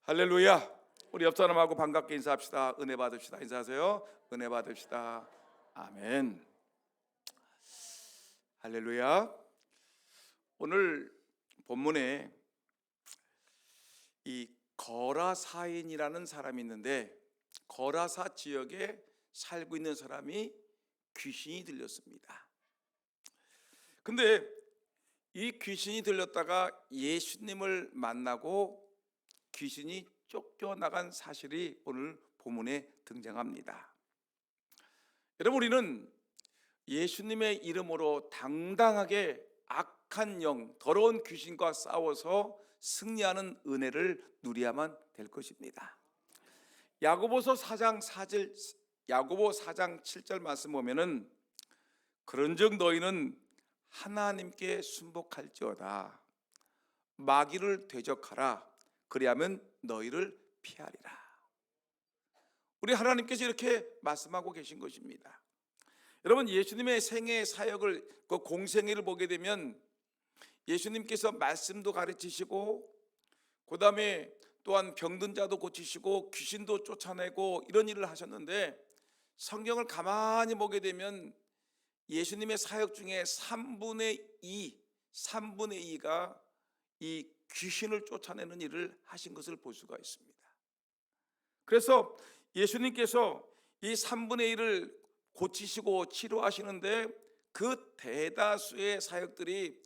할렐루야. 우리 옆 사람하고 반갑게 인사합시다. 은혜 받읍시다. 인사하세요. 은혜 받읍시다. 아멘. 할렐루야. 오늘 본문에 이 거라사인이라는 사람이 있는데, 거라사 지역에 살고 있는 사람이 귀신이 들렸습니다. 근데 이 귀신이 들렸다가 예수님을 만나고 귀신이 쫓겨나간 사실이 오늘 본문에 등장합니다. 여러분, 우리는 예수님의 이름으로 당당하게 악한 영, 더러운 귀신과 싸워서 승리하는 은혜를 누려야만 될 것입니다. 야고보서 4장 7절 말씀 보면은, 그런즉 너희는 하나님께 순복할지어다. 마귀를 대적하라. 그리하면 너희를 피하리라. 우리 하나님께서 이렇게 말씀하고 계신 것입니다. 여러분, 예수님의 생애 사역을, 그 공생애를 보게 되면 예수님께서 말씀도 가르치시고, 그 다음에 또한 병든 자도 고치시고 귀신도 쫓아내고 이런 일을 하셨는데, 성경을 가만히 보게 되면 예수님의 사역 중에 3분의 2가 이 귀신을 쫓아내는 일을 하신 것을 볼 수가 있습니다. 그래서 예수님께서 이 3분의 1을 고치시고 치료하시는데, 그 대다수의 사역들이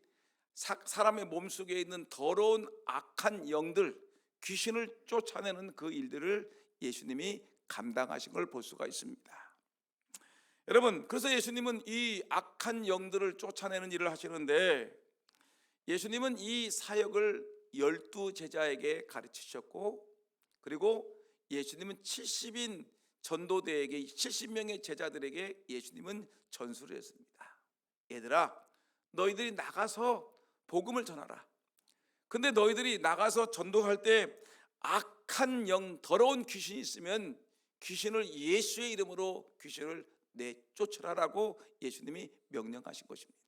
사람의 몸속에 있는 더러운 악한 영들, 귀신을 쫓아내는 그 일들을 예수님이 감당하신 걸 볼 수가 있습니다. 여러분, 그래서 예수님은 이 악한 영들을 쫓아내는 일을 하시는데, 예수님은 이 사역을 12제자에게 가르치셨고, 그리고 예수님은 70인 전도대에게, 70명의 제자들에게 예수님은 전수를 했습니다. 얘들아, 너희들이 나가서 복음을 전하라. 근데 너희들이 나가서 전도할 때 악한 영, 더러운 귀신이 있으면 귀신을 예수의 이름으로 귀신을 내쫓으라라고 예수님이 명령하신 것입니다.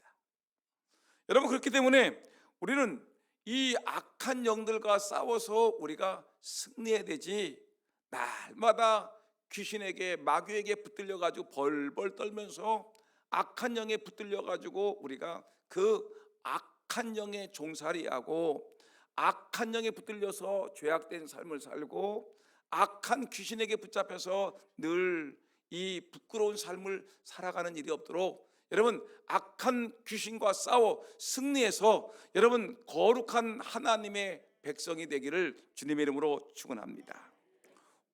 여러분, 그렇기 때문에 우리는 이 악한 영들과 싸워서 우리가 승리해야 되지, 날마다 귀신에게, 마귀에게 붙들려 가지고 벌벌 떨면서 악한 영에 붙들려 가지고 우리가 그 악한 영에 종살이하고, 악한 영에 붙들려서 죄악된 삶을 살고, 악한 귀신에게 붙잡혀서 늘 이 부끄러운 삶을 살아가는 일이 없도록, 여러분, 악한 귀신과 싸워 승리해서 여러분 거룩한 하나님의 백성이 되기를 주님의 이름으로 축원합니다.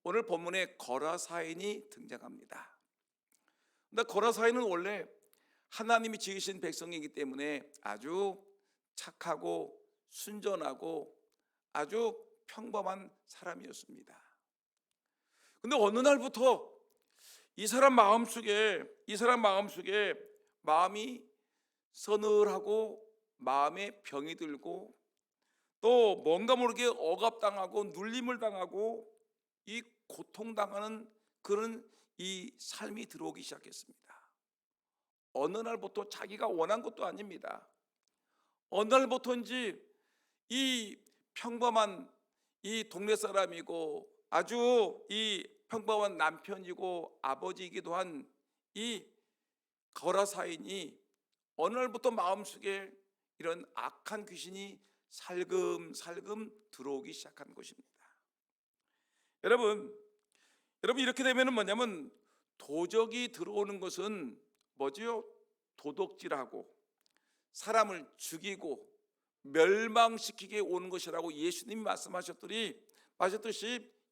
오늘 본문에 거라사인이 등장합니다. 근데 거라사인은 원래 하나님이 지으신 백성이기 때문에 아주 착하고 순전하고 아주 평범한 사람이었습니다. 근데 어느 날부터 이 사람 마음속에 마음이 서늘하고 마음에 병이 들고, 또 뭔가 모르게 억압당하고 눌림을 당하고 이 고통당하는 그런 이 삶이 들어오기 시작했습니다. 어느 날부터, 자기가 원한 것도 아닙니다. 어느 날부터인지 이 평범한 이 동네 사람이고 아주 이 평범한 남편이고 아버지이기도 한 이 거라사인이 어느 날부터 마음속에 이런 악한 귀신이 살금살금 들어오기 시작한 것입니다. 여러분 이렇게 되면 뭐냐면, 도적이 들어오는 것은 뭐지요? 도둑질하고 사람을 죽이고 멸망시키게 오는 것이라고 예수님이 말씀하셨듯이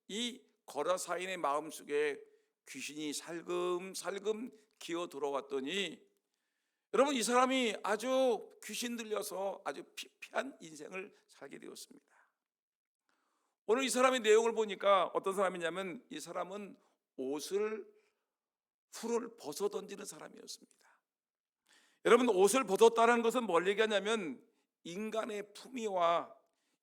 이 거라사인의 마음속에 귀신이 살금살금 기어 들어왔더니, 여러분, 이 사람이 아주 귀신 들려서 아주 피폐한 인생을 살게 되었습니다. 오늘 이 사람의 내용을 보니까 어떤 사람이냐면, 이 사람은 풀을 벗어던지는 사람이었습니다. 여러분, 옷을 벗었다는 것은 뭘 얘기하냐면, 인간의 품위와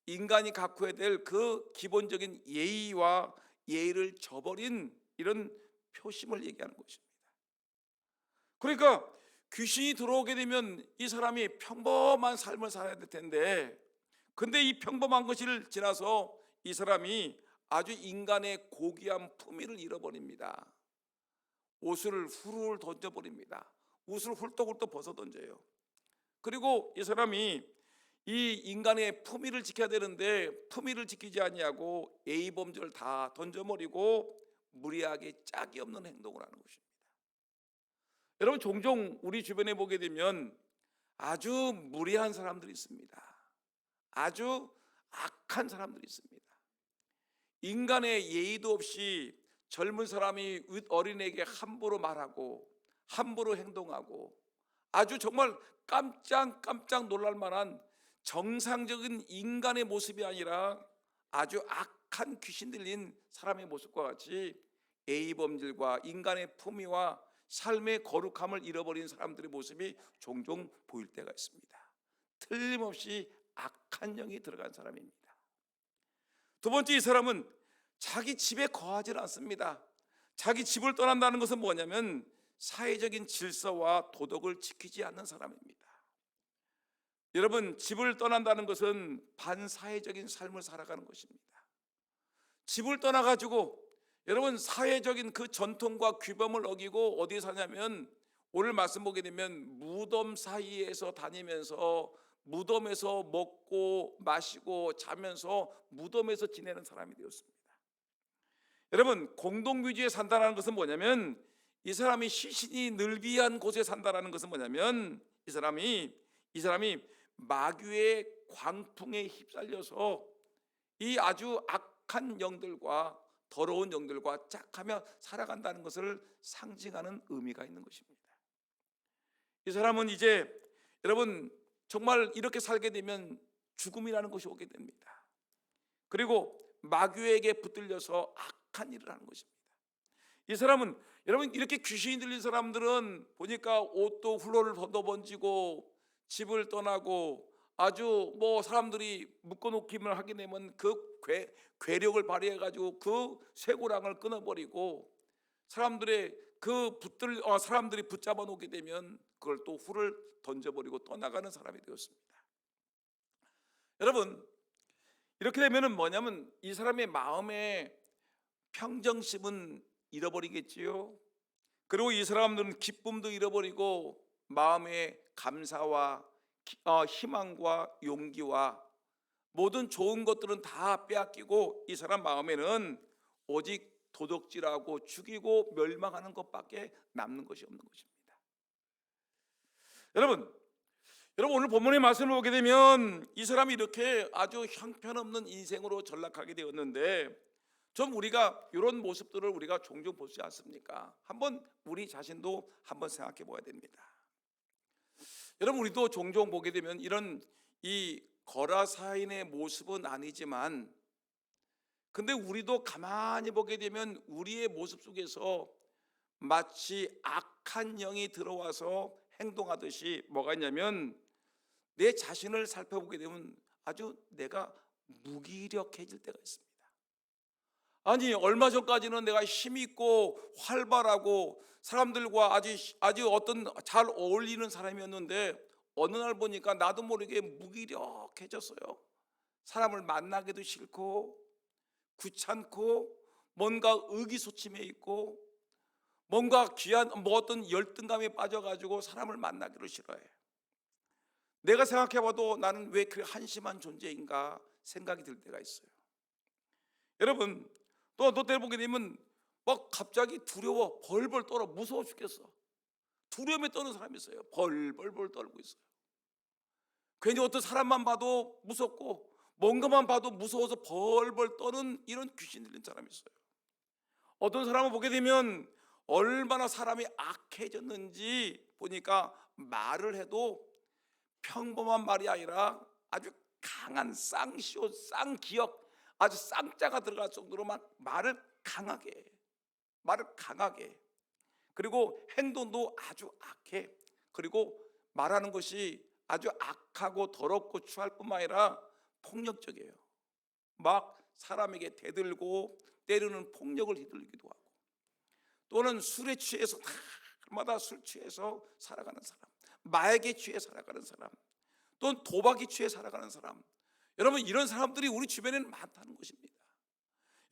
인간이 갖고 해야 될 그 기본적인 예의를 저버린 이런 표심을 얘기하는 것입니다. 그러니까 귀신이 들어오게 되면 이 사람이 평범한 삶을 살아야 될 텐데, 근데 이 평범한 것을 지나서 이 사람이 아주 인간의 고귀한 품위를 잃어버립니다. 옷을 후루룩 던져버립니다. 옷을 훌떡훌떡 벗어던져요. 그리고 이 사람이 이 인간의 품위를 지켜야 되는데 품위를 지키지 아니하고 A범죄를 다 던져버리고 무리하게 짝이 없는 행동을 하는 것입니다. 여러분, 종종 우리 주변에 보게 되면 아주 무례한 사람들이 있습니다. 아주 악한 사람들이 있습니다. 인간의 예의도 없이 젊은 사람이 어린애에게 함부로 말하고 함부로 행동하고 아주 정말 깜짝 놀랄 만한 정상적인 인간의 모습이 아니라 아주 악한 귀신 들린 사람의 모습과 같이 A범들과 인간의 품위와 삶의 거룩함을 잃어버린 사람들의 모습이 종종 보일 때가 있습니다. 틀림없이 악한 영이 들어간 사람입니다. 두 번째, 이 사람은 자기 집에 거하지 않습니다. 자기 집을 떠난다는 것은 뭐냐면 사회적인 질서와 도덕을 지키지 않는 사람입니다. 여러분, 집을 떠난다는 것은 반사회적인 삶을 살아가는 것입니다. 집을 떠나가지고 여러분 사회적인 그 전통과 규범을 어기고 어디에 사냐면 오늘 말씀 보게 되면 무덤 사이에서 다니면서 무덤에서 먹고 마시고 자면서 무덤에서 지내는 사람이 되었습니다. 여러분, 공동묘지에 산다는 것은 뭐냐면 이 사람이 시신이 늘비한 곳에 산다는 것은 뭐냐면 이 사람이 마귀의 광풍에 휩쓸려서 이 아주 악한 영들과 더러운 영들과 짝하며 살아간다는 것을 상징하는 의미가 있는 것입니다. 이 사람은 이제 여러분 정말 이렇게 살게 되면 죽음이라는 것이 오게 됩니다. 그리고 마귀에게 붙들려서 악한 일을 하는 것입니다. 이 사람은 여러분 이렇게 귀신이 들린 사람들은 보니까 옷도 훌로를 던져번지고 집을 떠나고 아주 사람들이 묶어놓기만 하게 되면 그 괴력을 발휘해가지고 그 쇠고랑을 끊어버리고 사람들이 붙잡아 놓게 되면 그걸 또 훌을 던져버리고 떠나가는 사람이 되었습니다. 여러분, 이렇게 되면은 뭐냐면 이 사람의 마음의 평정심은 잃어버리겠지요. 그리고 이 사람들은 기쁨도 잃어버리고 마음의 감사와 희망과 용기와 모든 좋은 것들은 다 빼앗기고 이 사람 마음에는 오직 도둑질하고 죽이고 멸망하는 것밖에 남는 것이 없는 것입니다. 여러분 오늘 본문의 말씀을 보게 되면 이 사람이 이렇게 아주 형편없는 인생으로 전락하게 되었는데 좀 우리가 이런 모습들을 우리가 종종 보지 않습니까? 한번 우리 자신도 한번 생각해 봐야 됩니다. 여러분, 우리도 종종 보게 되면 이런 이 거라사인의 모습은 아니지만 근데 우리도 가만히 보게 되면 우리의 모습 속에서 마치 악한 영이 들어와서 행동하듯이 뭐가 있냐면 내 자신을 살펴보게 되면 아주 내가 무기력해질 때가 있습니다. 아니, 얼마 전까지는 내가 힘있고 활발하고 사람들과 아주 어떤 잘 어울리는 사람이었는데 어느 날 보니까 나도 모르게 무기력해졌어요. 사람을 만나기도 싫고 귀찮고 뭔가 의기소침해 있고 뭔가 귀한 어떤 열등감에 빠져가지고 사람을 만나기를 싫어해. 내가 생각해봐도 나는 왜 그렇게 한심한 존재인가 생각이 들 때가 있어요. 여러분, 또 때를 보게 되면 막 갑자기 두려워 벌벌 떨어 무서워 죽겠어. 두려움에 떠는 사람이 있어요. 벌벌 떨고 있어요. 괜히 어떤 사람만 봐도 무섭고 뭔가만 봐도 무서워서 벌벌 떠는 이런 귀신 들린 사람이 있어요. 어떤 사람을 보게 되면 얼마나 사람이 악해졌는지 보니까 말을 해도 평범한 말이 아니라 아주 강한 쌍시옷, 쌍기역, 아주 쌍자가 들어갈 정도로 막 말을 강하게 그리고 행동도 아주 악해. 그리고 말하는 것이 아주 악하고 더럽고 추할 뿐만 아니라 폭력적이에요. 막 사람에게 대들고 때로는 폭력을 휘둘리기도 하고 또는 술에 취해서 날마다 술 취해서 살아가는 사람, 마약에 취해 살아가는 사람, 또는 도박에 취해 살아가는 사람. 여러분, 이런 사람들이 우리 주변에는 많다는 것입니다.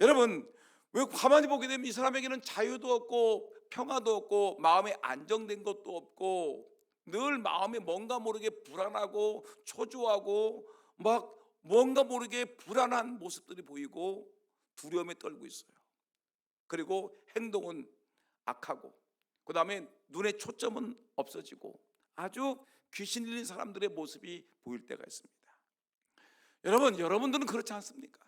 여러분, 왜 가만히 보게 되면 이 사람에게는 자유도 없고 평화도 없고 마음에 안정된 것도 없고 늘 마음에 뭔가 모르게 불안하고 초조하고 막 뭔가 모르게 불안한 모습들이 보이고 두려움에 떨고 있어요. 그리고 행동은 악하고 그 다음에 눈의 초점은 없어지고 아주 귀신 들린 사람들의 모습이 보일 때가 있습니다. 여러분들은 그렇지 않습니까?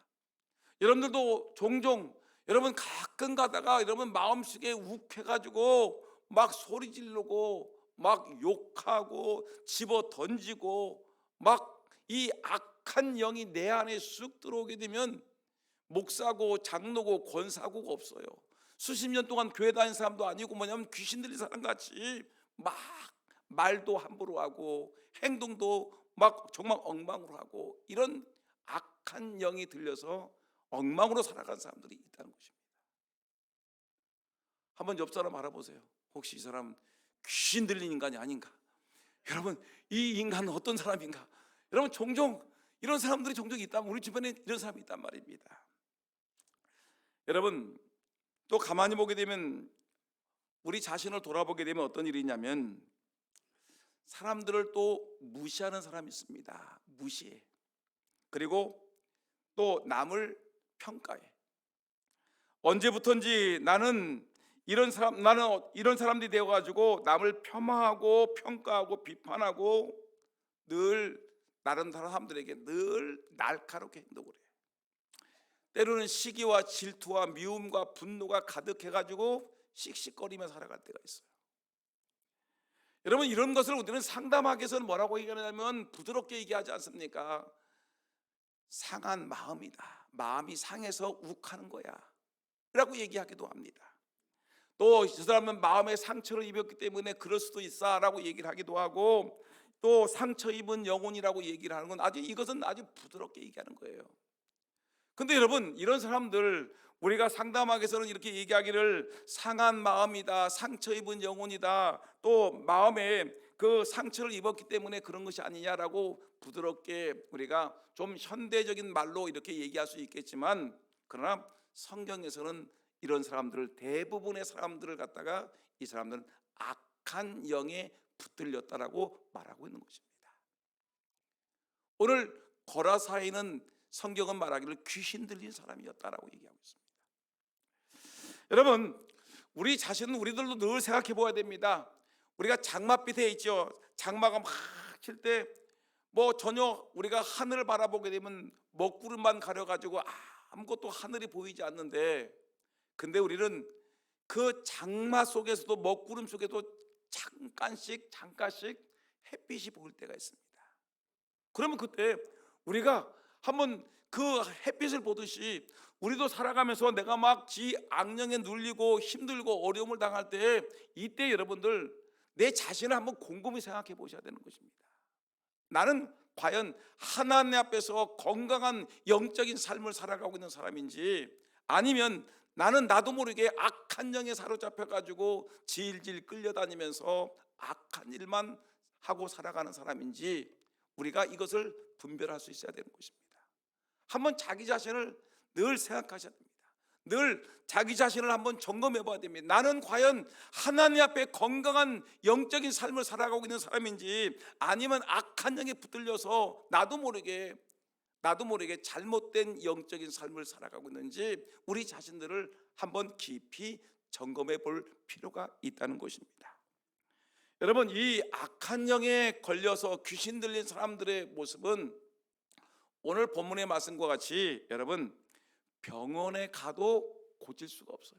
여러분들도 종종 여러분 가끔 가다가 여러분 마음속에 욱해가지고 막 소리 지르고 막 욕하고 집어 던지고 막 이 악한 영이 내 안에 쑥 들어오게 되면 목사고 장로고 권사고가 없어요. 수십 년 동안 교회 다닌 사람도 아니고 뭐냐면 귀신 들린 사람 같이 막 말도 함부로 하고 행동도 막 정말 엉망으로 하고 이런 악한 영이 들려서 엉망으로 살아간 사람들이 있다는 것입니다. 한번 옆 사람 알아보세요. 혹시 이 사람 귀신 들린 인간이 아닌가? 여러분, 이 인간은 어떤 사람인가? 여러분, 종종 이런 사람들이 종종 있다면 우리 주변에 이런 사람이 있단 말입니다. 여러분, 또 가만히 보게 되면 우리 자신을 돌아보게 되면 어떤 일이 있냐면 사람들을 또 무시하는 사람이 있습니다. 무시해. 그리고 또 남을 평가해. 언제부턴지 나는 이런 사람들이 되어 가지고 남을 폄하하고 평가하고 비판하고 늘 다른 사람들에게 늘 날카롭게 행동을 해. 때로는 시기와 질투와 미움과 분노가 가득해 가지고 씩씩거리며 살아갈 때가 있어요. 여러분, 이런 것을 우리는 상담학에서는 뭐라고 얘기하냐면 부드럽게 얘기하지 않습니까? 상한 마음이다. 마음이 상해서 욱하는 거야 라고 얘기하기도 합니다. 또 저 사람은 마음에 상처를 입었기 때문에 그럴 수도 있어 라고 얘기를 하기도 하고 또 상처 입은 영혼이라고 얘기를 하는 건 이것은 아주 부드럽게 얘기하는 거예요. 근데 여러분, 이런 사람들 우리가 상담학에서는 이렇게 얘기하기를 상한 마음이다, 상처 입은 영혼이다, 또 마음에 그 상처를 입었기 때문에 그런 것이 아니냐라고 부드럽게 우리가 좀 현대적인 말로 이렇게 얘기할 수 있겠지만, 그러나 성경에서는 이런 사람들을, 대부분의 사람들을 갖다가 이 사람들은 악한 영에 붙들렸다라고 말하고 있는 것입니다. 오늘 거라사이는 성경은 말하기를 귀신 들린 사람이었다라고 얘기하고 있습니다. 여러분, 우리 자신은 우리들도 늘 생각해 보아야 됩니다. 우리가 장맛빛에 있죠. 장마가 막 칠 때 뭐 전혀 우리가 하늘을 바라보게 되면 먹구름만 가려가지고 아무것도 하늘이 보이지 않는데, 근데 우리는 그 장마 속에서도 먹구름 속에도 잠깐씩 햇빛이 보일 때가 있습니다. 그러면 그때 우리가 한번 그 햇빛을 보듯이 우리도 살아가면서 내가 막 지 악령에 눌리고 힘들고 어려움을 당할 때, 이때 여러분들 내 자신을 한번 곰곰이 생각해 보셔야 되는 것입니다. 나는 과연 하나님 앞에서 건강한 영적인 삶을 살아가고 있는 사람인지, 아니면 나는 나도 모르게 악한 영에 사로잡혀 가지고 질질 끌려다니면서 악한 일만 하고 살아가는 사람인지, 우리가 이것을 분별할 수 있어야 되는 것입니다. 한번 자기 자신을 늘 생각하셔야 됩니다. 늘 자기 자신을 한번 점검해 봐야 됩니다. 나는 과연 하나님 앞에 건강한 영적인 삶을 살아가고 있는 사람인지, 아니면 악한 영에 붙들려서 나도 모르게 잘못된 영적인 삶을 살아가고 있는지, 우리 자신들을 한번 깊이 점검해 볼 필요가 있다는 것입니다. 여러분, 이 악한 영에 걸려서 귀신 들린 사람들의 모습은 오늘 본문의 말씀과 같이 여러분, 병원에 가도 고칠 수가 없어요.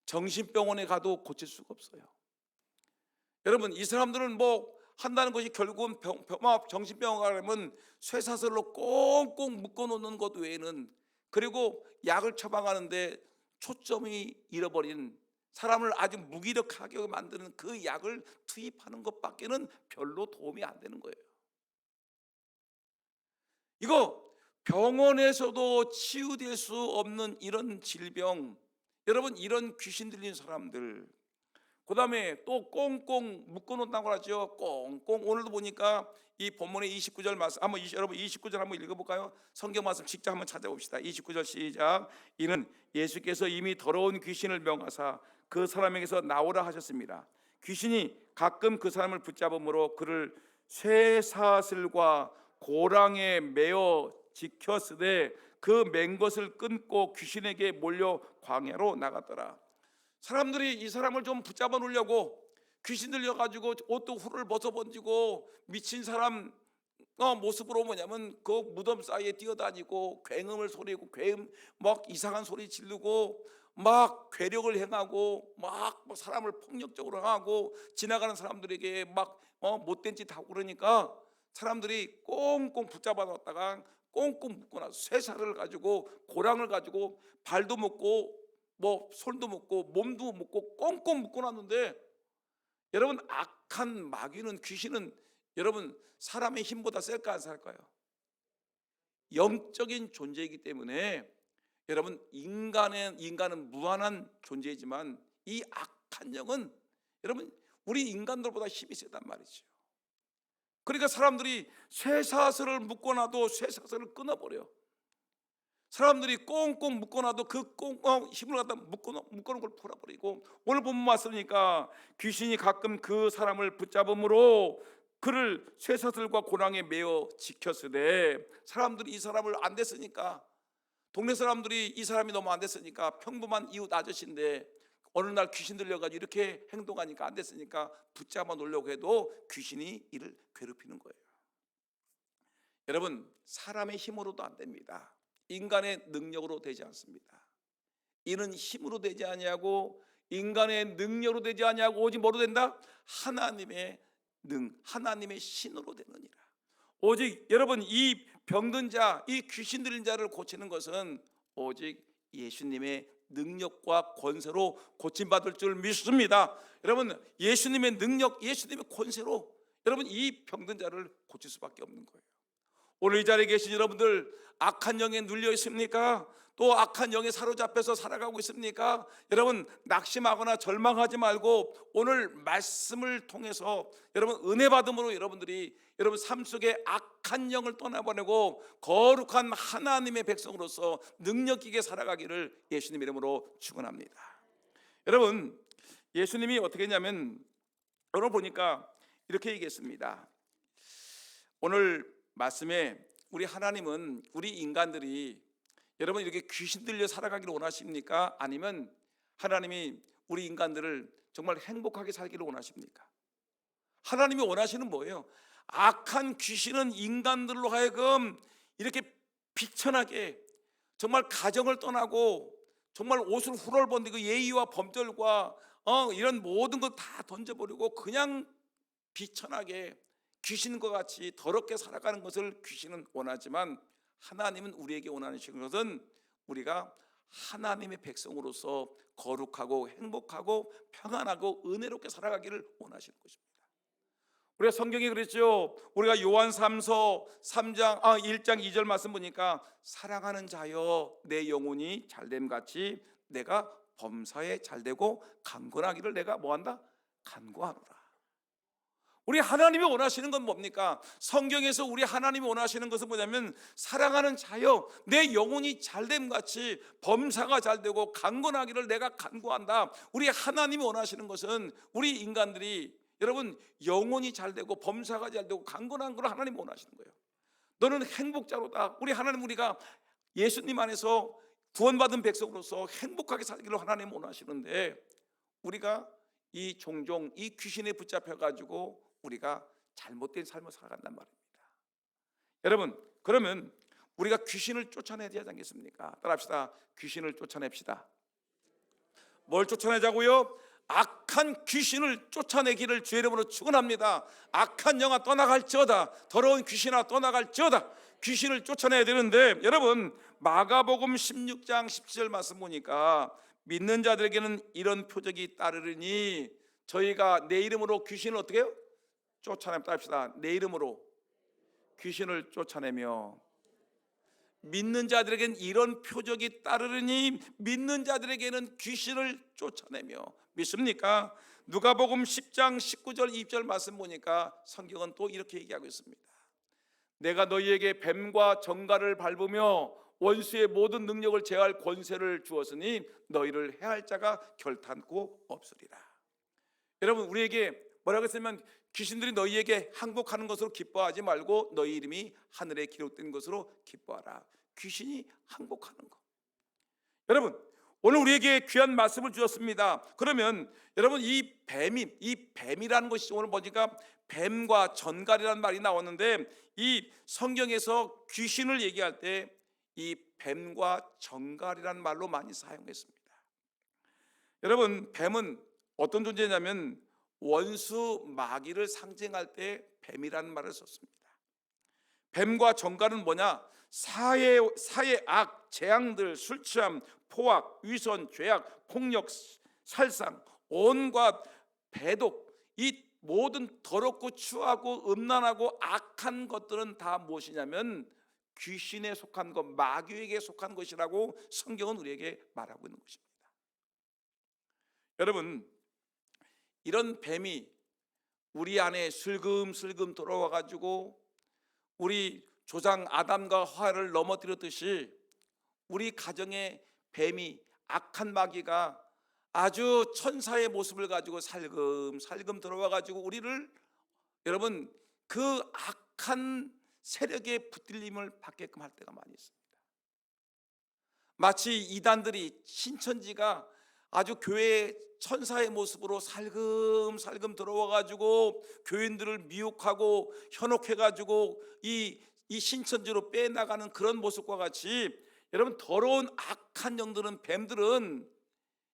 정신병원에 가도 고칠 수가 없어요. 여러분, 이 사람들은 뭐 한다는 것이 결국은 정신병원 가려면 쇠사슬로 꽁꽁 묶어놓는 것 외에는, 그리고 약을 처방하는데 초점이 잃어버린, 사람을 아주 무기력하게 만드는 그 약을 투입하는 것밖에는 별로 도움이 안 되는 거예요. 이거 병원에서도 치유될 수 없는 이런 질병, 여러분, 이런 귀신 들린 사람들, 그 다음에 또 꽁꽁 묶어놓는다고 하죠. 꽁꽁. 오늘도 보니까 이 본문의 29절 말씀 한번 여러분 29절 한번 읽어볼까요? 성경 말씀 직접 한번 찾아봅시다. 29절 시작. 이는 예수께서 이미 더러운 귀신을 명하사 그 사람에게서 나오라 하셨습니다. 귀신이 가끔 그 사람을 붙잡음으로 그를 쇠사슬과 고랑에 매어 지켰으되 그 맨 것을 끊고 귀신에게 몰려 광야로 나갔더라. 사람들이 이 사람을 좀 붙잡아 놓으려고 귀신 들려가지고 옷도 훌을 벗어번지고 미친 사람 모습으로 뭐냐면 그 무덤 사이에 뛰어다니고 굉음을 소리고 굉음 막 이상한 소리 지르고 막 괴력을 행하고 막 사람을 폭력적으로 하고 지나가는 사람들에게 막 못된 짓 하고 그러니까 사람들이 꽁꽁 붙잡아 놨다가 꽁꽁 묶어놔서 쇠사를 가지고 고랑을 가지고 발도 묶고 뭐 손도 묶고 몸도 묶고 꽁꽁 묶어놨는데 여러분 악한 마귀는 귀신은 여러분 사람의 힘보다 셀까 안 셀까요? 영적인 존재이기 때문에 여러분 인간은 무한한 존재이지만 이 악한 영은 여러분 우리 인간들보다 힘이 세단 말이죠. 그러니까 사람들이 쇠사슬을 묶어놔도 쇠사슬을 끊어버려. 사람들이 꽁꽁 묶어놔도 그 꽁꽁 힘을 갖다 묶어놓은 걸 풀어버리고 오늘 본문 말씀이니까 귀신이 가끔 그 사람을 붙잡음으로 그를 쇠사슬과 고랑에 매어 지켰으되 사람들이 이 사람을 안 됐으니까 동네 사람들이 이 사람이 너무 안 됐으니까 평범한 이웃 아저씨인데 어느 날 귀신 들려가지고 이렇게 행동하니까 안 됐으니까 붙잡아 놓으려고 해도 귀신이 이를 괴롭히는 거예요. 여러분 사람의 힘으로도 안 됩니다. 인간의 능력으로 되지 않습니다. 이는 힘으로 되지 아니하고 인간의 능력으로 되지 아니하고 오직 뭐로 된다? 하나님의 하나님의 신으로 되느니라. 오직 여러분 이 병든 자, 이 귀신 들린 자를 고치는 것은 오직 예수님의 능력과 권세로 고침받을 줄 믿습니다. 여러분 예수님의 능력, 예수님의 권세로 여러분 이 병든 자를 고칠 수밖에 없는 거예요. 오늘 이 자리에 계신 여러분들 악한 영에 눌려 있습니까? 또 악한 영에 사로잡혀서 살아가고 있습니까? 여러분 낙심하거나 절망하지 말고 오늘 말씀을 통해서 여러분 은혜 받음으로 여러분들이 여러분 삶 속에 악한 영을 떠나보내고 거룩한 하나님의 백성으로서 능력 있게 살아가기를 예수님 이름으로 축원합니다. 여러분 예수님이 어떻게 했냐면 오늘 보니까 이렇게 얘기했습니다. 오늘 말씀에 우리 하나님은 우리 인간들이 여러분 이렇게 귀신 들려 살아가기를 원하십니까? 아니면 하나님이 우리 인간들을 정말 행복하게 살기를 원하십니까? 하나님이 원하시는 뭐예요? 악한 귀신은 인간들로 하여금 이렇게 비천하게 정말 가정을 떠나고 정말 옷을 훌얼 벗고 예의와 범절과 이런 모든 것 다 던져버리고 그냥 비천하게 귀신과 같이 더럽게 살아가는 것을 귀신은 원하지만 하나님은 우리에게 원하시는 것은 우리가 하나님의 백성으로서 거룩하고 행복하고 평안하고 은혜롭게 살아가기를 원하시는 것입니다. 우리가 성경에 그랬죠. 우리가 요한 3서 3장 1장 2절 말씀 보니까 사랑하는 자여 내 영혼이 잘됨 같이 내가 범사에 잘되고 강건하기를 내가 뭐한다? 간구하노라. 우리 하나님이 원하시는 건 뭡니까? 성경에서 우리 하나님이 원하시는 것은 뭐냐면 사랑하는 자여 내 영혼이 잘됨 같이 범사가 잘되고 강건하기를 내가 간구한다. 우리 하나님이 원하시는 것은 우리 인간들이 여러분 영혼이 잘되고 범사가 잘되고 강건한 걸 하나님이 원하시는 거예요. 너는 행복자로다. 우리 하나님 우리가 예수님 안에서 구원받은 백성으로서 행복하게 살기를 하나님 원하시는데 우리가 이 종종 이 귀신에 붙잡혀 가지고 우리가 잘못된 삶을 살아간단 말입니다. 여러분 그러면 우리가 귀신을 쫓아내야 되지 않겠습니까? 따라합시다. 귀신을 쫓아냅시다. 뭘 쫓아내자고요? 악한 귀신을 쫓아내기를 주의 이름으로 축원합니다. 악한 영아 떠나갈지어다. 더러운 귀신아 떠나갈지어다. 귀신을 쫓아내야 되는데 여러분 마가복음 16장 17절 말씀 보니까 믿는 자들에게는 이런 표적이 따르리니 저희가 내 이름으로 귀신을 어떻게 해요? 쫓아냅시다 합시다. 내 이름으로 귀신을 쫓아내며 믿는 자들에게는 이런 표적이 따르니 믿는 자들에게는 귀신을 쫓아내며 믿습니까? 누가복음 10장 19절 20절 말씀 보니까 성경은 또 이렇게 얘기하고 있습니다. 내가 너희에게 뱀과 정갈을 밟으며 원수의 모든 능력을 제할 권세를 주었으니 너희를 해할 자가 결탄코 없으리라. 여러분, 우리에게 뭐라고 했으면 귀신들이 너희에게 항복하는 것으로 기뻐하지 말고 너희 이름이 하늘에 기록된 것으로 기뻐하라. 귀신이 항복하는 것. 여러분, 오늘 우리에게 귀한 말씀을 주셨습니다. 그러면 여러분, 이 뱀이라는 것이 오늘 보니까 뱀과 전갈이라는 말이 나왔는데, 이 성경에서 귀신을 얘기할 때 이 뱀과 전갈이라는 말로 많이 사용했습니다. 여러분, 뱀은 어떤 존재냐면 원수 마귀를 상징할 때 뱀이라는 말을 썼습니다. 뱀과 전갈은 뭐냐? 사회 악, 재앙들, 술 취함, 포악, 위선, 죄악, 폭력, 살상, 온갖 배독, 이 모든 더럽고 추하고 음란하고 악한 것들은 다 무엇이냐면 귀신에 속한 것, 마귀에게 속한 것이라고 성경은 우리에게 말하고 있는 것입니다. 여러분, 이런 뱀이 우리 안에 슬금슬금 들어와 가지고 우리 조상 아담과 하와를 넘어뜨렸듯이 우리 가정에 뱀이, 악한 마귀가 아주 천사의 모습을 가지고 살금살금 들어와 가지고 우리를, 여러분, 그 악한 세력의 붙들림을 받게끔 할 때가 많이 있습니다. 마치 이단들이, 신천지가 아주 교회의 천사의 모습으로 살금살금 들어와 가지고 교인들을 미혹하고 현혹해 가지고 이 신천지로 빼나가는 그런 모습과 같이, 여러분, 더러운 악한 영들은, 뱀들은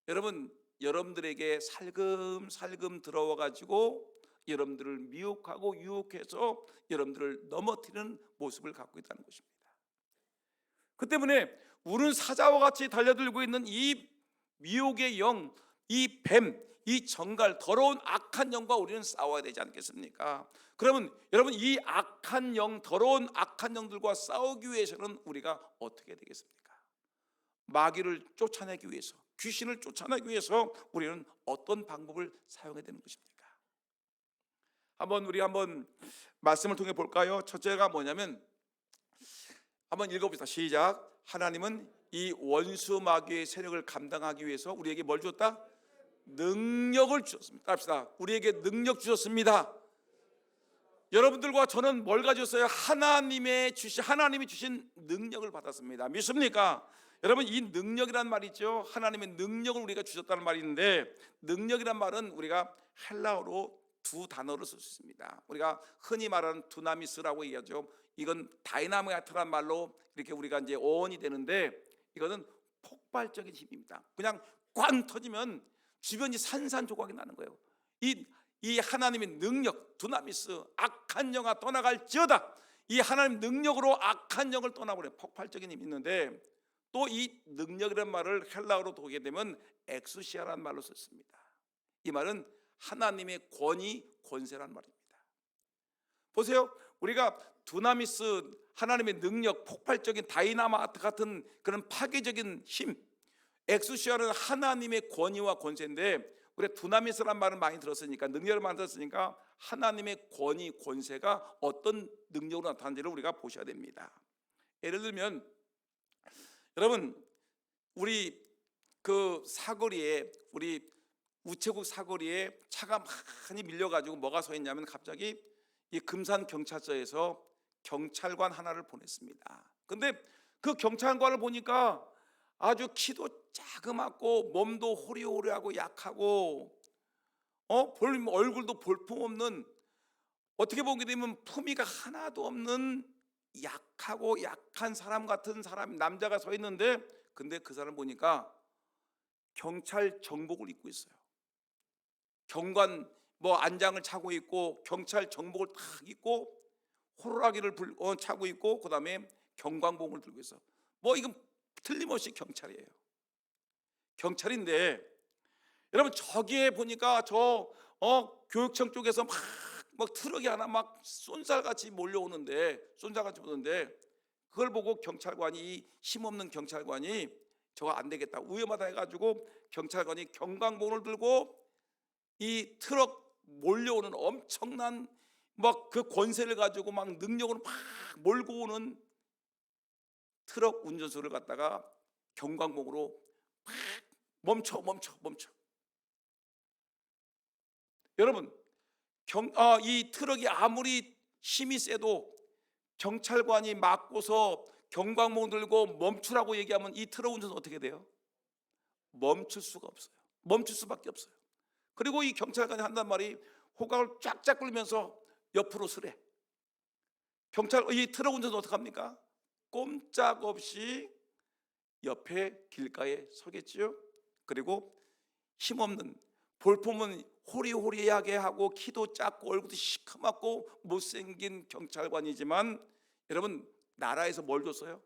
여러분, 여러분들에게 살금살금 들어와 가지고 여러분들을 미혹하고 유혹해서 여러분들을 넘어뜨리는 모습을 갖고 있다는 것입니다. 그 때문에 우는 사자와 같이 달려들고 있는 이 미혹의 영, 이 뱀, 이 정갈, 더러운 악한 영과 우리는 싸워야 되지 않겠습니까? 그러면 여러분, 이 악한 영, 더러운 악한 영들과 싸우기 위해서는 우리가 어떻게 되겠습니까? 마귀를 쫓아내기 위해서, 귀신을 쫓아내기 위해서 우리는 어떤 방법을 사용해야 되는 것입니까? 우리 한번 말씀을 통해 볼까요? 첫째가 뭐냐면, 한번 읽어봅시다. 시작. 하나님은 이 원수 마귀의 세력을 감당하기 위해서 우리에게 뭘 주었다? 능력을 주셨습니다. 합시다. 우리에게 능력 주셨습니다. 여러분들과 저는 뭘 가졌어요? 하나님이 주신 능력을 받았습니다. 믿습니까? 여러분, 이 능력이란 말이 있죠. 하나님의 능력을 우리가 주셨다는 말이 있는데, 능력이란 말은 우리가 헬라어로 두 단어를 쓸 수 있습니다. 우리가 흔히 말하는 두나미스라고 얘기하죠. 이건 다이나마이트란 말로 이렇게 우리가 이제 어원이 되는데, 이거는 폭발적인 힘입니다. 그냥 꽝 터지면 주변이 산산조각이 나는 거예요. 이 하나님의 능력, 두나미스, 악한 영아 떠나갈지어다. 이 하나님 능력으로 악한 영을 떠나버려. 폭발적인 힘이 있는데, 또 이 능력이라는 말을 헬라어로 보게 되면 엑수시아라는 말로 썼습니다. 이 말은 하나님의 권위, 권세라는 말입니다. 보세요, 우리가 두나미스, 하나님의 능력, 폭발적인 다이나마트 같은 그런 파괴적인 힘, 엑수시아는 하나님의 권위와 권세인데, 우리가 두나미스라는 말을 많이 들었으니까, 능력을 많이 들었으니까 하나님의 권위, 권세가 어떤 능력으로 나타나는지를 우리가 보셔야 됩니다. 예를 들면, 여러분, 우리 그 사거리에, 우리 우체국 사거리에 차가 많이 밀려가지고 뭐가 서 있냐면, 갑자기 이 금산 경찰서에서 경찰관 하나를 보냈습니다. 근데 그 경찰관을 보니까 아주 키도 자그맣고 몸도 호리호리하고 약하고 얼굴도 볼품없는, 어떻게 보게 되면 품위가 하나도 없는 약하고 약한 사람 같은 사람, 남자가 서 있는데, 근데 그 사람 보니까 경찰 정복을 입고 있어요. 경관 안장을 차고 있고, 경찰 정복을 탁 입고, 호루라기를 차고 있고, 그 다음에 경광봉을 들고 있어. 이건 틀림없이 경찰이에요. 경찰인데, 여러분, 저기에 보니까 교육청 쪽에서 막 트럭이 하나 막 쏜살같이 몰려오는데, 그걸 보고 경찰관이, 힘없는 경찰관이 저거 안 되겠다, 위험하다 해가지고 경찰관이 경광봉을 들고 이 트럭 몰려오는 엄청난 막 그 권세를 가지고 막 능력으로 막 몰고 오는 트럭 운전수를 갖다가 경광봉으로 막 멈춰. 여러분, 이 트럭이 아무리 힘이 세도 경찰관이 막고서 경광봉 들고 멈추라고 얘기하면 이 트럭 운전수 어떻게 돼요? 멈출 수가 없어요. 멈출 수밖에 없어요. 그리고 이 경찰관이 한단 말이 호각을 쫙쫙 끌면서 옆으로 서래. 이 트럭 운전수 어떡합니까? 꼼짝없이 옆에 길가에 서겠지요. 그리고 힘없는, 볼품은 호리호리하게 하고 키도 작고 얼굴도 시커멓고 못생긴 경찰관이지만 여러분, 나라에서 뭘 줬어요?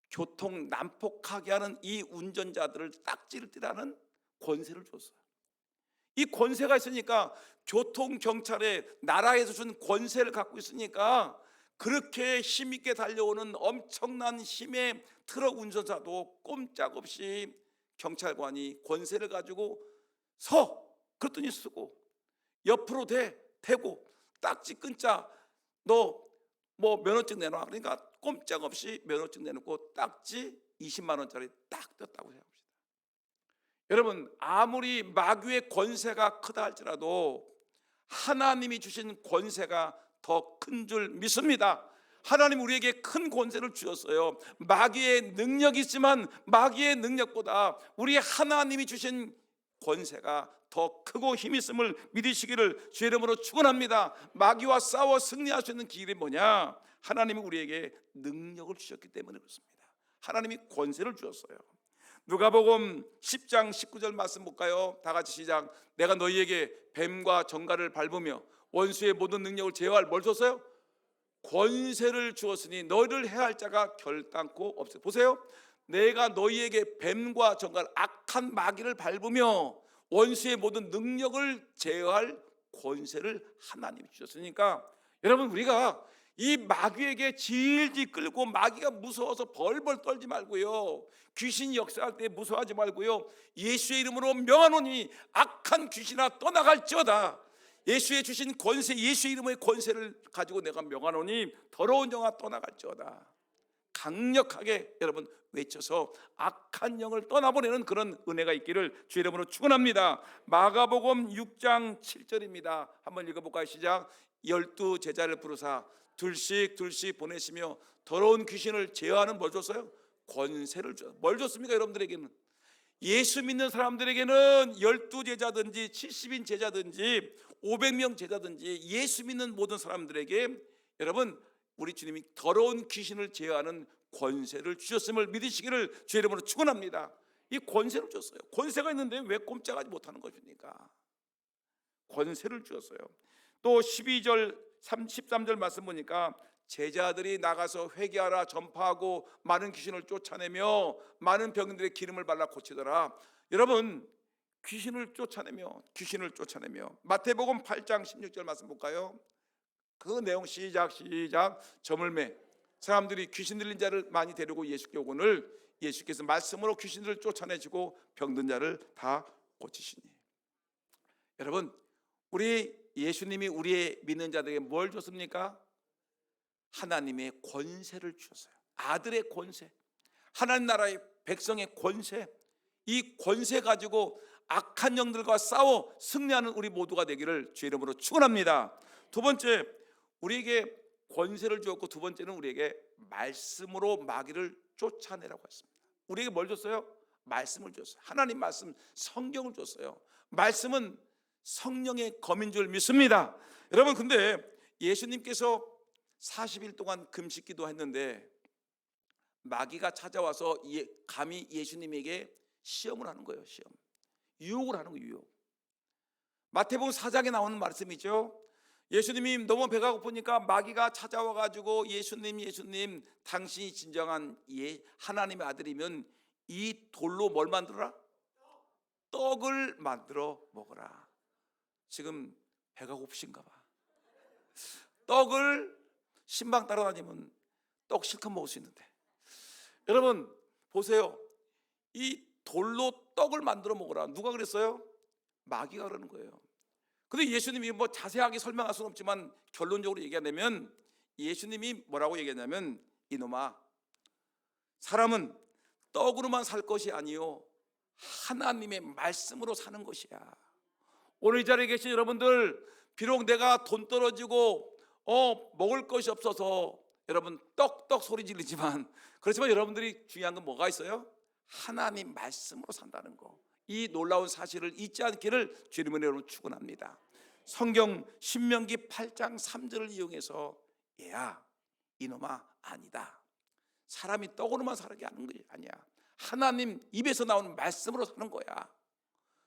교통 난폭하게 하는 이 운전자들을 딱지를 떼라는 권세를 줬어요. 이 권세가 있으니까, 교통경찰에 나라에서 준 권세를 갖고 있으니까 그렇게 힘있게 달려오는 엄청난 힘의 트럭 운전자도 꼼짝없이 경찰관이 권세를 가지고 그랬더니 쓰고, 옆으로 대고 딱지 끊자, 너 뭐 면허증 내놔. 그러니까 꼼짝없이 면허증 내놓고 딱지 20만 원짜리 딱 떴다고 생각합시다. 여러분, 아무리 마귀의 권세가 크다 할지라도 하나님이 주신 권세가 더 큰 줄 믿습니다. 하나님 우리에게 큰 권세를 주셨어요. 마귀의 능력이 있지만 마귀의 능력보다 우리 하나님이 주신 권세가 더 크고 힘이 있음을 믿으시기를 주의 이름으로 축원합니다. 마귀와 싸워 승리할 수 있는 길이 뭐냐? 하나님이 우리에게 능력을 주셨기 때문에 그렇습니다. 하나님이 권세를 주셨어요. 누가복음 10장 19절 말씀 볼까요? 다 같이 시작. 내가 너희에게 뱀과 정갈을 밟으며 원수의 모든 능력을 제어할 뭘 줬어요? 권세를 주었으니 너희를 해할 자가 결단코 없어요. 보세요. 내가 너희에게 뱀과 정갈, 악한 마귀를 밟으며 원수의 모든 능력을 제어할 권세를 하나님이 주셨으니까, 여러분, 우리가 이 마귀에게 질질 끌고 마귀가 무서워서 벌벌 떨지 말고요, 귀신이 역사할 때 무서워하지 말고요, 예수의 이름으로 명하노니 악한 귀신아 떠나갈지어다. 예수의 주신 권세, 예수의 이름의 권세를 가지고 내가 명하노니 더러운 영아 떠나갈지어다. 강력하게 여러분 외쳐서 악한 영을 떠나보내는 그런 은혜가 있기를 주의 이름으로 축원합니다. 마가복음 6장 7절입니다. 한번 읽어볼까요? 시작. 12 제자를 부르사 둘씩 보내시며 더러운 귀신을 제어하는 뭘 줬어요? 권세를 줬어요. 뭘 줬습니까? 여러분들에게는, 예수 믿는 사람들에게는 12 제자든지 70인 제자든지 500명 제자든지 예수 믿는 모든 사람들에게 여러분, 우리 주님이 더러운 귀신을 제어하는 권세를 주셨음을 믿으시기를 주의 이름으로 축원합니다. 이 권세를 줬어요. 권세가 있는데 왜 꼼짝하지 못하는 것입니까? 권세를 주었어요. 또 12절 13절 말씀 보니까 제자들이 나가서 회개하라 전파하고 많은 귀신을 쫓아내며 많은 병인들의 기름을 발라 고치더라. 여러분, 귀신을 쫓아내며 마태복음 8장 16절 말씀 볼까요? 그 내용 시작. 저물매 사람들이 귀신 들린 자를 많이 데리고 예수께 오거늘 예수께서 말씀으로 귀신들을 쫓아내시고 병든 자를 다 고치시니. 여러분, 우리 예수님이 우리의 믿는 자들에게 뭘 줬습니까? 하나님의 권세를 주셨어요. 아들의 권세, 하나님 나라의 백성의 권세. 이 권세 가지고 악한 영들과 싸워 승리하는 우리 모두가 되기를 주의 이름으로 축원합니다. 두 번째, 우리에게 권세를 주었고, 두 번째는 우리에게 말씀으로 마귀를 쫓아내라고 했습니다. 우리에게 뭘 줬어요? 말씀을 줬어요. 하나님 말씀, 성경을 줬어요. 말씀은 성령의 검인 줄 믿습니다. 여러분, 근데 예수님께서 40일 동안 금식 기도했는데 마귀가 찾아와서 감히 예수님에게 시험을 하는 거예요. 유혹을 하는 거예요. 유혹. 마태복음 4장에 나오는 말씀이죠. 예수님이 너무 배가 고프니까 마귀가 찾아와 가지고 예수님 당신이 진정한 하나님의 아들이면 이 돌로 뭘 만들어라? 떡을 만들어 먹어라. 지금 배가 고프신가 봐. 떡을 신방 따라다니면 떡 실컷 먹을 수 있는데, 여러분 보세요. 이 돌로 떡을 만들어 먹으라. 누가 그랬어요? 마귀가 그러는 거예요. 근데 예수님이 뭐 자세하게 설명할 수는 없지만 결론적으로 얘기하면 예수님이 뭐라고 얘기하냐면, 이놈아, 사람은 떡으로만 살 것이 아니요 하나님의 말씀으로 사는 것이야. 오늘 이 자리에 계신 여러분들, 비록 내가 돈 떨어지고 먹을 것이 없어서 여러분 떡떡 소리 지르지만, 그렇지만 여러분들이 중요한 건 뭐가 있어요? 하나님 말씀으로 산다는 거. 이 놀라운 사실을 잊지 않기를 주님의 이름으로 축원합니다. 성경 신명기 8장 3절을 이용해서, 얘야, 이놈아, 아니다. 사람이 떡으로만 사는 게 아니야. 하나님 입에서 나오는 말씀으로 사는 거야.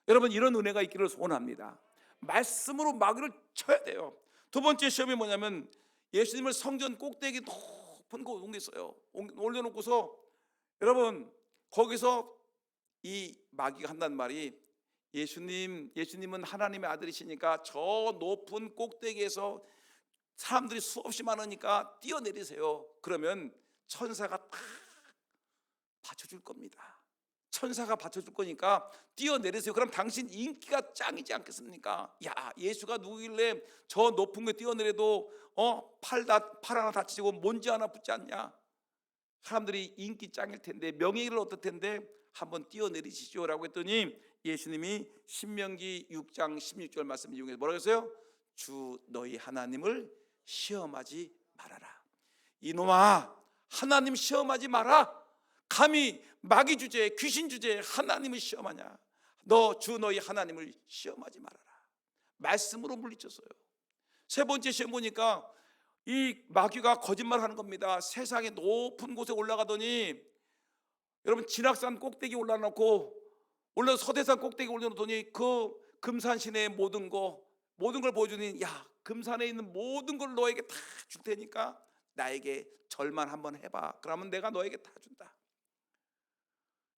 여러분, 이런 은혜가 있기를 소원합니다. 말씀으로 마귀를 쳐야 돼요. 두 번째 시험이 뭐냐면, 예수님을 성전 꼭대기 높은 곳에 옮겼어요. 올려놓고서 여러분, 거기서 이 마귀가 한단 말이, 예수님은 하나님의 아들이시니까 저 높은 꼭대기에서 사람들이 수없이 많으니까 뛰어내리세요. 그러면 천사가 다 받쳐줄 겁니다. 천사가 받쳐줄 거니까 뛰어내리세요. 그럼 당신 인기가 짱이지 않겠습니까? 야, 예수가 누구길래 저 높은 거 뛰어내려도 팔 하나 다치고 먼지 하나 붙지 않냐? 사람들이 인기 짱일 텐데, 명예를 얻을 텐데 한번 뛰어내리시죠 라고 했더니, 예수님이 신명기 6장 16절 말씀 이용해서 뭐라고 했어요? 주 너희 하나님을 시험하지 말아라. 이놈아, 하나님 시험하지 마라. 감히 마귀 주제에, 귀신 주제에 하나님을 시험하냐? 너 주 너희 하나님을 시험하지 말아라. 말씀으로 물리쳤어요. 세 번째 시험 보니까 이 마귀가 거짓말하는 겁니다. 세상의 높은 곳에 올라가더니, 여러분, 진학산 꼭대기 올라서 서대산 꼭대기 올려놓더니 그 금산 시내의 모든 걸 보여주니, 야, 금산에 있는 모든 걸 너에게 다 줄 테니까 나에게 절만 한번 해봐. 그러면 내가 너에게 다 준다.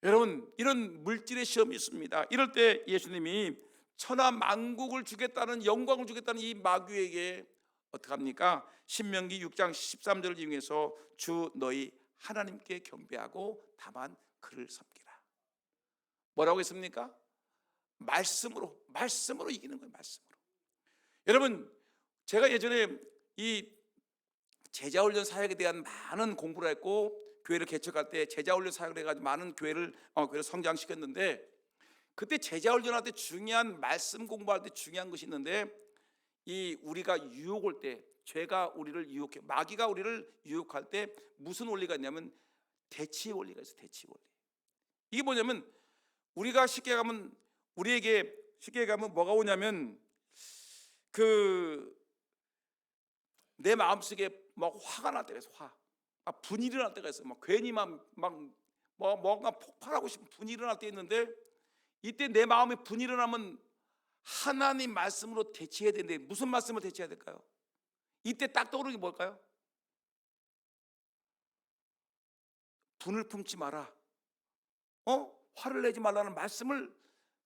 여러분, 이런 물질의 시험이 있습니다. 이럴 때 예수님이 천하 만국을 주겠다는, 영광을 주겠다는 이 마귀에게 어떻게 합니까? 신명기 6장 13절을 이용해서 주 너희 하나님께 경배하고 다만 그를 섬기라. 뭐라고 했습니까? 말씀으로 이기는 거예요. 말씀으로. 여러분, 제가 예전에 이 제자훈련 사역에 대한 많은 공부를 했고, 교회를 개척할 때 제자훈련 사역을 해가지고 많은 교회를 성장시켰는데, 그때 제자훈련할 때 중요한, 말씀 공부할 때 중요한 것이 있는데, 이 우리가 유혹 올 때, 죄가 우리를 유혹해, 마귀가 우리를 유혹할 때 무슨 원리가 있냐면 대치 원리가 있어요. 대치 원리. 이게 뭐냐면, 우리가 우리에게 쉽게 가면 뭐가 오냐면, 내 마음속에 막 화가 날 때가 있어요. 분이 일어날 때가 있어요. 괜히 뭔가 폭발하고 싶은 분이 일어날 때 있는데, 이때 내 마음에 분이 일어나면 하나님 말씀으로 대치해야 되는데, 무슨 말씀을 대치해야 될까요? 이때 딱 떠오르는 게 뭘까요? 분을 품지 마라, 화를 내지 말라는 말씀을,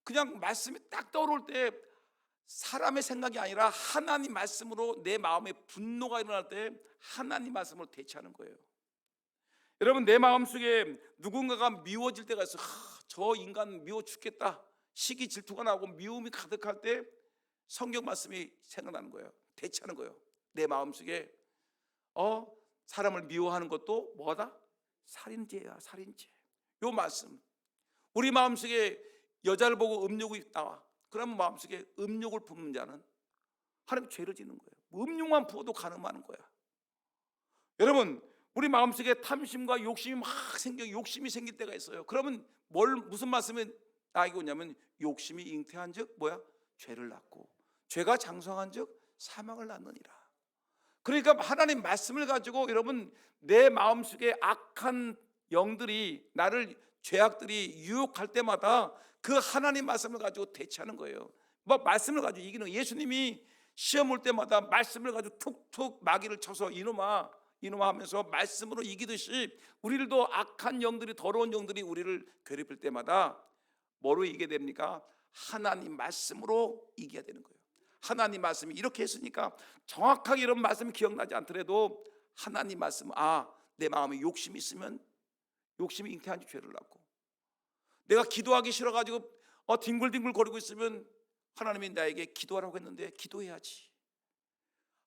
그냥 말씀이 딱 떠오를 때 사람의 생각이 아니라 하나님 말씀으로 내 마음에 분노가 일어날 때 하나님 말씀으로 대치하는 거예요. 여러분, 내 마음속에 누군가가 미워질 때가 있어요. 저 인간 미워 죽겠다, 시기 질투가 나고 미움이 가득할 때 성경 말씀이 생각나는 거예요. 대치하는 거예요. 내 마음속에 사람을 미워하는 것도 뭐다? 살인죄야, 살인죄. 요 말씀. 우리 마음속에 여자를 보고 음욕이 나와. 그러면 마음속에 음욕을 품는 자는 하나님 죄를 짓는 거예요. 음욕만 부어도 가늠하는 거야. 여러분, 우리 마음속에 탐심과 욕심이 욕심이 생길 때가 있어요. 그러면 무슨 말씀이 나에게 오냐면, 욕심이 잉태한즉 죄를 낳고, 죄가 장성한즉 사망을 낳느니라. 그러니까 하나님 말씀을 가지고, 여러분, 내 마음속에 악한 영들이, 죄악들이 유혹할 때마다 그 하나님 말씀을 가지고 대치하는 거예요. 말씀을 가지고 이기는 거예요. 예수님이 시험 올 때마다 말씀을 가지고 툭툭 마귀를 쳐서 이놈아 하면서 말씀으로 이기듯이, 우리들도 악한 영들이, 더러운 영들이 우리를 괴롭힐 때마다 뭐로 이기게 됩니까? 하나님 말씀으로 이겨야 되는 거예요. 하나님 말씀이 이렇게 했으니까, 정확하게 이런 말씀이 기억나지 않더라도 하나님 말씀, 내 마음에 욕심이 있으면 욕심이 잉태한 죄를 낳고, 내가 기도하기 싫어가지고 뒹굴뒹굴 거리고 있으면 하나님이 나에게 기도하라고 했는데 기도해야지.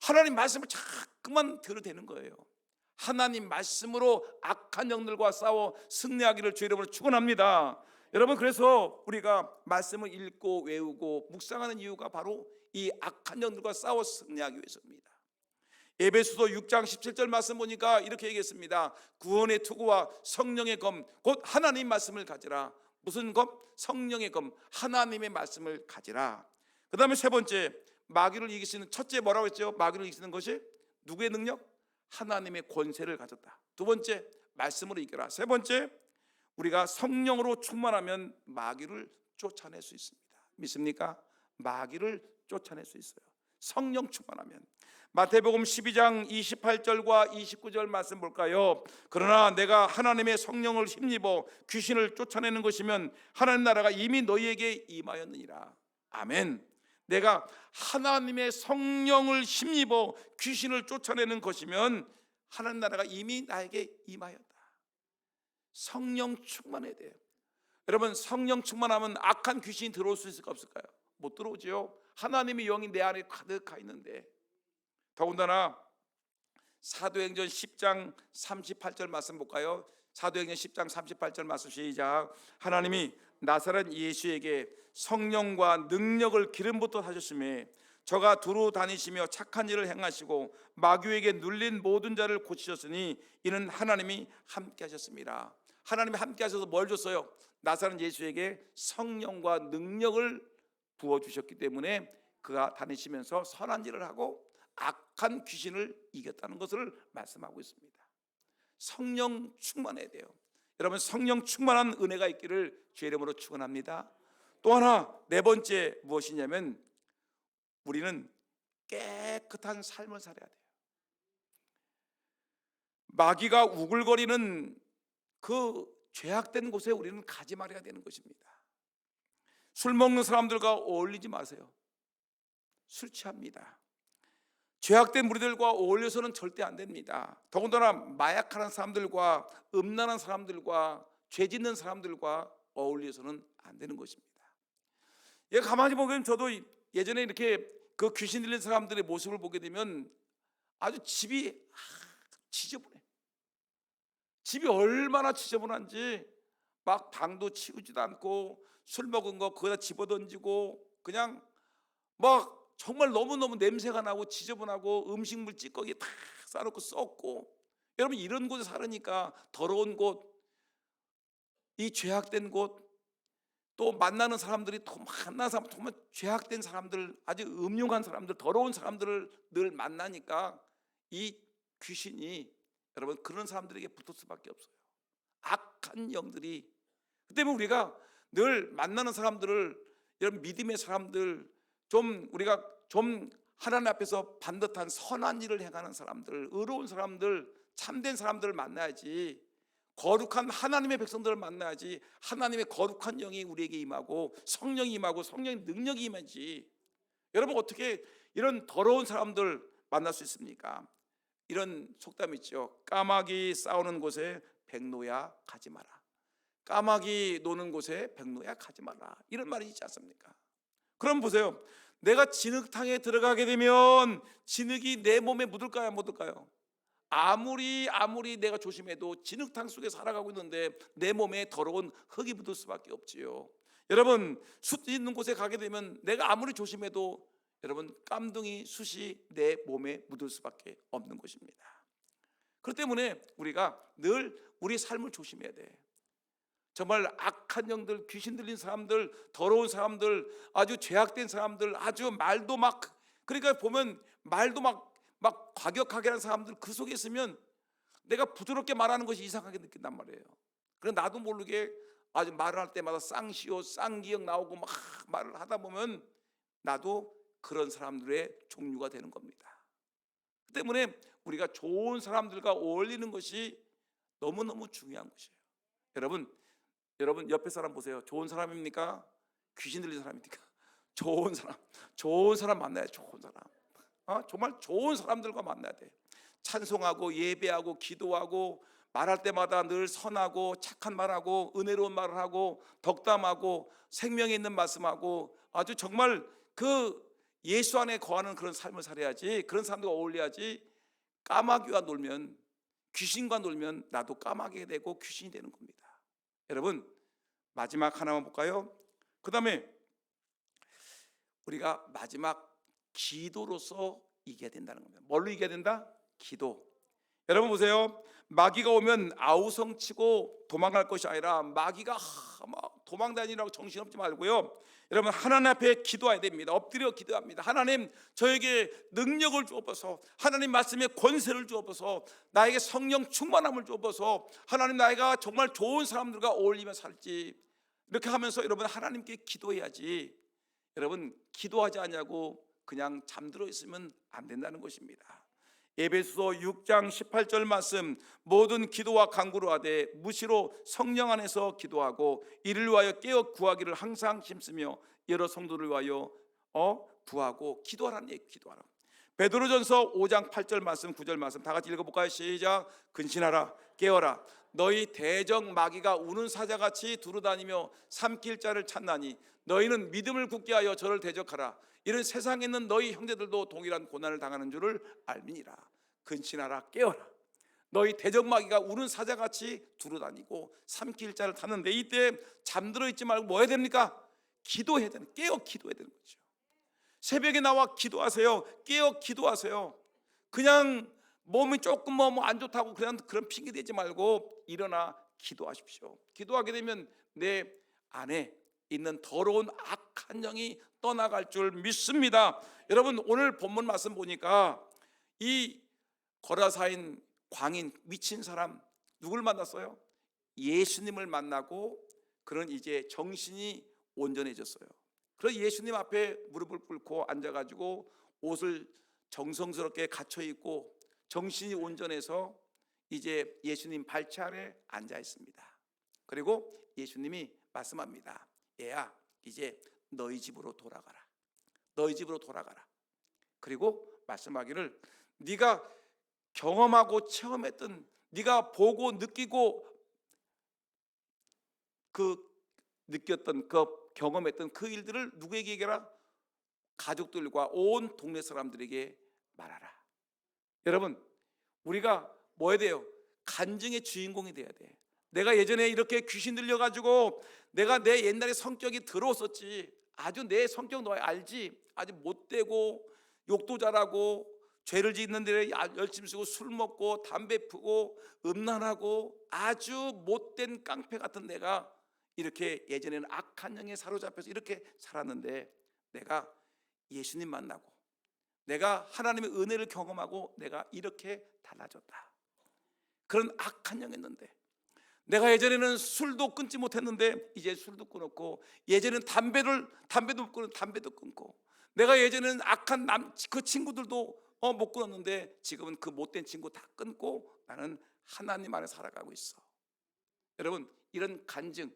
하나님 말씀을 자꾸만 들어대는 거예요. 하나님 말씀으로 악한 영들과 싸워 승리하기를 주의 이름으로 축원합니다. 여러분, 그래서 우리가 말씀을 읽고 외우고 묵상하는 이유가 바로 이 악한 영들과 싸워 승리하기 위해서입니다. 에베소서 6장 17절 말씀 보니까 이렇게 얘기했습니다. 구원의 투구와 성령의 검 곧 하나님 말씀을 가지라. 무슨 검? 성령의 검, 하나님의 말씀을 가지라. 그 다음에 세 번째, 마귀를 이길 수 있는, 첫째 뭐라고 했죠? 마귀를 이길 수 있는 것이 누구의 능력? 하나님의 권세를 가졌다. 두 번째, 말씀으로 이겨라. 세 번째, 우리가 성령으로 충만하면 마귀를 쫓아낼 수 있습니다. 믿습니까? 마귀를 쫓아낼 수 있어요. 성령 충만하면. 마태복음 12장 28절과 29절 말씀 볼까요? 그러나 내가 하나님의 성령을 힘입어 귀신을 쫓아내는 것이면 하나님 나라가 이미 너희에게 임하였느니라. 아멘. 내가 하나님의 성령을 힘입어 귀신을 쫓아내는 것이면 하나님 나라가 이미 나에게 임하였다. 성령 충만해야 돼요. 여러분, 성령 충만하면 악한 귀신이 들어올 수 있을까 없을까요? 못 들어오죠. 하나님의 영이 내 안에 가득하 있는데. 더군다나 사도행전 10장 38절 말씀 볼까요? 사도행전 10장 38절 말씀 시작. 하나님이 나사렛 예수에게 성령과 능력을 기름부터 하셨음에 저가 두루 다니시며 착한 일을 행하시고 마귀에게 눌린 모든 자를 고치셨으니 이는 하나님이 함께 하셨습니다. 하나님이 함께 하셔서 뭘 줬어요? 나사렛 예수에게 성령과 능력을 부어주셨기 때문에 그가 다니시면서 선한 일을 하고 악한 귀신을 이겼다는 것을 말씀하고 있습니다. 성령 충만해야 돼요. 여러분, 성령 충만한 은혜가 있기를 주의 이름으로 축원합니다. 또 하나, 네 번째 무엇이냐면 우리는 깨끗한 삶을 살아야 돼요. 마귀가 우글거리는 그 죄악된 곳에 우리는 가지 말아야 되는 것입니다. 술 먹는 사람들과 어울리지 마세요. 술 취합니다. 죄악된 무리들과 어울려서는 절대 안 됩니다. 더군다나 마약하는 사람들과 음란한 사람들과 죄 짓는 사람들과 어울려서는 안 되는 것입니다. 가만히 보면 저도 예전에 이렇게 그 귀신 들린 사람들의 모습을 보게 되면 아주 집이 지저분해. 집이 얼마나 지저분한지 막 방도 치우지도 않고 술 먹은 거 거기다 집어던지고 그냥 막 정말 너무너무 냄새가 나고 지저분하고 음식물 찌꺼기 다 싸놓고 썩고. 여러분, 이런 곳에 살으니까 더러운 곳, 이 죄악된 곳, 또 만나는 사람들이 또 만나는 사람, 정말 죄악된 사람들, 아주 음흉한 사람들, 더러운 사람들을 늘 만나니까 이 귀신이 여러분 그런 사람들에게 붙을 수밖에 없어요. 악한 영들이. 그 때문에 우리가 늘 만나는 사람들을, 여러분 믿음의 사람들, 좀 우리가 좀 하나님 앞에서 반듯한 선한 일을 행하는 사람들, 의로운 사람들, 참된 사람들을 만나야지. 거룩한 하나님의 백성들을 만나야지. 하나님의 거룩한 영이 우리에게 임하고 성령이 임하고 성령의 능력이 임하지. 여러분, 어떻게 이런 더러운 사람들 만날 수 있습니까? 이런 속담이 있죠. 까마귀 싸우는 곳에 백로야 가지 마라. 까마귀 노는 곳에 백로야 가지 마라. 이런 말이 있지 않습니까? 그럼 보세요. 내가 진흙탕에 들어가게 되면 진흙이 내 몸에 묻을까요, 안 묻을까요? 아무리 내가 조심해도 진흙탕 속에 살아가고 있는데 내 몸에 더러운 흙이 묻을 수밖에 없지요. 여러분, 숯 있는 곳에 가게 되면 내가 아무리 조심해도 여러분 깜둥이 숯이 내 몸에 묻을 수밖에 없는 것입니다. 그렇기 때문에 우리가 늘 우리 삶을 조심해야 돼. 정말 악한 영들, 귀신 들린 사람들, 더러운 사람들, 아주 죄악된 사람들, 아주 말도 막, 그러니까 보면 말도 막 과격하게 하는 사람들 그 속에 있으면 내가 부드럽게 말하는 것이 이상하게 느낀단 말이에요. 그래서 나도 모르게 아주 말을 할 때마다 쌍시오, 쌍기역 나오고 막 말을 하다 보면 나도 그런 사람들의 종류가 되는 겁니다. 그 때문에 우리가 좋은 사람들과 어울리는 것이 너무너무 중요한 것이에요. 여러분 옆에 사람 보세요. 좋은 사람입니까? 귀신 들린 사람입니까? 좋은 사람 만나야 돼. 좋은 사람. 정말 좋은 사람들과 만나야 돼. 찬송하고 예배하고 기도하고 말할 때마다 늘 선하고 착한 말하고 은혜로운 말을 하고 덕담하고 생명에 있는 말씀하고 아주 정말 그 예수 안에 거하는 그런 삶을 살아야지, 그런 사람들과 어울려야지. 까마귀와 놀면, 귀신과 놀면 나도 까마귀가 되고 귀신이 되는 겁니다. 여러분, 마지막 하나만 볼까요? 그 다음에 우리가 마지막 기도로서 이겨야 된다는 겁니다. 뭘로 이겨야 된다? 기도. 여러분 보세요. 마귀가 오면 아우성치고 도망갈 것이 아니라 마귀가 막 도망다니라고 정신없지 말고요, 여러분 하나님 앞에 기도해야 됩니다. 엎드려 기도합니다. 하나님, 저에게 능력을 주옵소서. 하나님 말씀에 권세를 주옵소서. 나에게 성령 충만함을 주옵소서. 하나님, 나이가 정말 좋은 사람들과 어울리며 살지. 이렇게 하면서 여러분 하나님께 기도해야지. 여러분, 기도하지 않냐고 그냥 잠들어 있으면 안 된다는 것입니다. 에베소서 6장 18절 말씀, 모든 기도와 간구로 하되 무시로 성령 안에서 기도하고 이를 위하여 깨어 구하기를 항상 힘쓰며 여러 성도를 위하여 구하고 기도하라는 얘기. 기도하라. 베드로전서 5장 8절 말씀 9절 말씀 다 같이 읽어볼까요? 시작. 근신하라, 깨어라. 너희 대적 마귀가 우는 사자같이 두루다니며 삼킬 자를 찾나니 너희는 믿음을 굳게 하여 저를 대적하라. 이런 세상에 있는 너희 형제들도 동일한 고난을 당하는 줄을 알미니라. 근신하라, 깨어라. 너희 대적 마귀가 우는 사자같이 두루다니고 삼킬 자를 찾는데, 이때 잠들어 있지 말고 뭐 해야 됩니까? 기도해야 되는, 깨어 기도해야 되는 거죠. 새벽에 나와 기도하세요. 깨어 기도하세요. 그냥 몸이 조금 뭐 안 좋다고 그냥 그런 핑계 대지 말고 일어나 기도하십시오. 기도하게 되면 내 안에 있는 더러운 악한 영이 떠나갈 줄 믿습니다. 여러분, 오늘 본문 말씀 보니까 이 거라사인 광인, 미친 사람 누굴 만났어요? 예수님을 만나고 그는 이제 정신이 온전해졌어요. 그래서 예수님 앞에 무릎을 꿇고 앉아가지고 옷을 정성스럽게 갖춰 입고 정신이 온전해서 이제 예수님 발치 아래 앉아 있습니다. 그리고 예수님이 말씀합니다. 얘야, 이제 너희 집으로 돌아가라. 너희 집으로 돌아가라. 그리고 말씀하기를, 네가 경험하고 체험했던, 네가 보고 느끼고 느꼈던 경험했던 그 일들을 누구에게 얘기하라? 가족들과 온 동네 사람들에게 말하라. 여러분, 우리가 뭐 해야 돼요? 간증의 주인공이 돼야 돼. 내가 예전에 이렇게 귀신 들려가지고 내가 내 옛날에 성격이 더러웠었지. 아주 내 성격 너 알지? 아주 못되고 욕도 잘하고 죄를 짓는 데 열심히 쓰고 술 먹고 담배 피고 음란하고 아주 못된 깡패 같은 내가 이렇게 예전에는 악한 영에 사로잡혀서 이렇게 살았는데, 내가 예수님 만나고 내가 하나님의 은혜를 경험하고 내가 이렇게 달라졌다. 그런 악한 영이었는데, 내가 예전에는 술도 끊지 못했는데 이제 술도 끊었고, 예전에는 담배도 끊고 담배도 끊고, 내가 예전에는 악한 그 친구들도 못 끊었는데 지금은 그 못된 친구 다 끊고 나는 하나님 안에 살아가고 있어. 여러분, 이런 간증,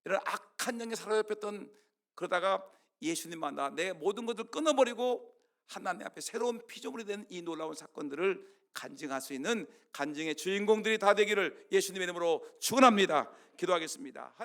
이런 악한 영에 사로잡혔던, 그러다가 예수님 만나 내 모든 것을 끊어버리고 하나님 앞에 새로운 피조물이 된 이 놀라운 사건들을 간증할 수 있는 간증의 주인공들이 다 되기를 예수님의 이름으로 축원합니다. 기도하겠습니다.